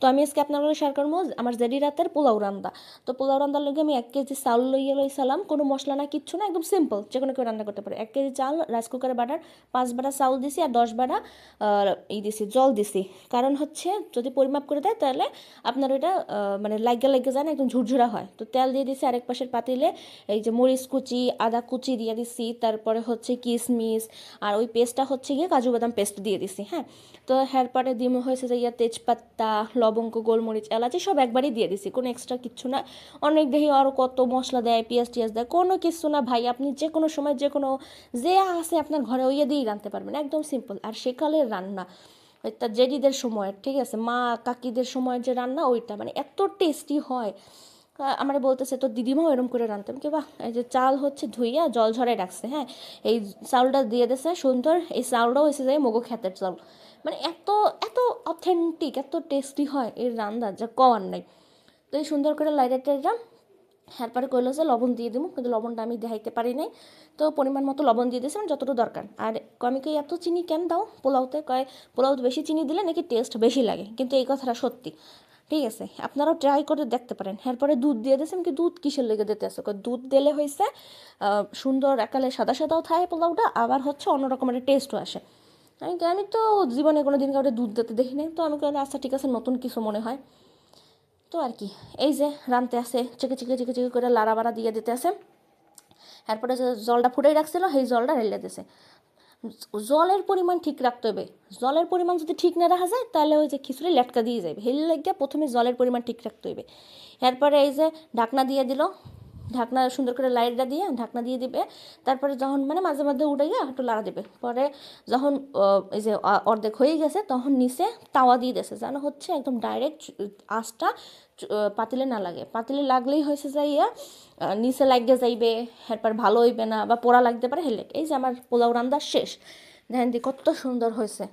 তো আমি আজকে আপনার লগে শেয়ার করবো আমার জেডি রাতের পোলাও রান্না। তো পোলাও রান্নার লগে আমি 1 কেজি চাউল লইছিলাম, কোনো মশলা না, কিচ্ছু না, একদম সিম্পল, যে কোনো কেউ রান্না করতে পারে। 1 কেজি চাল রাইস কুকারে বাটার 5 বাটা চাউল দিছি আর 10 বাটা দিছি, জল দিছি। কারণ হচ্ছে যদি পরিমাপ করে দেয় তাহলে আপনার ওইটা মানে লাগে যায় না, একদম ঝুরঝুরা হয়। তো তেল দিয়ে দিছি আরেক পাশের পাতিলে, এই যে মরিচ কুচি, আদা কুচি দিয়ে দিছি, তারপরে হচ্ছে কিশমিশ আর ওই পেস্টটা হচ্ছে গিয়ে কাজু বাদাম পেস্ট দিয়ে দিছি। হ্যাঁ, তো পরে দিমো হয়েছে যে তেজপাতা, লবঙ্গ, গোলমরিচ, এলাচি সব একবারই দিয়ে দিছি, কোনো এক্সট্রা কিচ্ছু না। অনেক দেখি আরও কত মশলা দেয়, পেঁয়াজ টিয়াজ দেয়, কোনো কিছু না ভাই। আপনি যে কোনো সময় যে কোনো যে আছে আপনার ঘরে ওইয়ে দিয়েই রাঁধতে পারবেন, একদম সিম্পল। আর সেকালের রান্না, এটা জেডিদের সময়ের, ঠিক আছে, মা কাকিদের সময়ের যে রান্না ওইটা মানে এত টেস্টি হয়। আমার বলতেছে তো দিদিমাও এরম করে রাঁধতাম কি, বাহ। এই যে চাল হচ্ছে ধুইয়া জল ঝরাই রাখছে, হ্যাঁ, এই চাউলটা দিয়ে দিছে সুন্দর। এই চাউলটাও হয়েছে যে মগু খ্যাতের চাউল, মানে এত এত অথেন্টিক, এত টেস্টি হয় এর রান্না যা কওয়ার নাই। তো এই সুন্দর করে লাইটা টাইটা এরপরে কইলো যে লবণ দিয়ে দিব, কিন্তু লবণটা আমি দেখাইতে পারি নাই। তো পরিমাণ মতো লবণ দিয়ে দিয়েছি, মানে যতটুকু দরকার। আর আমি কই এত চিনি কেন দাও পোলাওতে, কয় পোলাওতে বেশি চিনি দিলে নাকি টেস্ট বেশি লাগে, কিন্তু এই কথাটা সত্যি। ঠিক আছে, আপনারাও ট্রাই করে দেখতে পারেন। এরপরে দুধ দিয়ে দিয়েছি। আমি কি দুধ কিসের লেগে দিতে আছে, দুধ দিলে হয়েছে সুন্দর একালে সাদা সাদাও থাকে পোলাওটা, আবার হচ্ছে অন্যরকম একটা টেস্টও আসে। আমি তো জীবনে কোনো দিন কাউকে দুধ দিতে দেখি নাই, তো আমি কইলাম আচ্ছা ঠিক আছে, নতুন কিছু মনে হয়। তো আর কি, এই যে রানতে আছে, চেকে চেকে চেকে চেকে করে লাড়া বাড়া দিয়ে দিতে আছে। এরপরে যে জলটা ফুটাই রাখছিল সেই জলটা ঢেলে দিতেছে। জলের পরিমাণ ঠিক রাখতে হবে। জলের পরিমাণ যদি ঠিক না রাখা যায় তাহলে ওই যে খিচুড়ি লেটকা দিয়ে যাবে, হেলে লাগিয়ে প্রথমে জলের পরিমাণ ঠিক রাখতে হবে। এরপরে এই যে ঢাকনা দিয়ে দিল, ঢাকনা সুন্দর করে লাইটটা দিয়ে ঢাকনা দিয়ে দিবে। তারপরে যখন মানে মাঝে মধ্যে উঠাইয়া একটু লাড়া দেবে। পরে যখন এই যে অর্ধেক হয়ে গেছে তখন নিচে তাওয়া দিয়ে দিয়েছে, যেন হচ্ছে একদম ডাইরেক্ট আঁচটা পাতিলে না লাগে। পাতিলে লাগলেই হয়েছে যাইয়া নিচে লাগিয়ে যাইবে, এরপর ভালো হইবে না বা পোড়া লাগতে পারে হেলে। এই যে আমার পোলাও রান্না শেষ, দেখেন দি কত সুন্দর হয়েছে।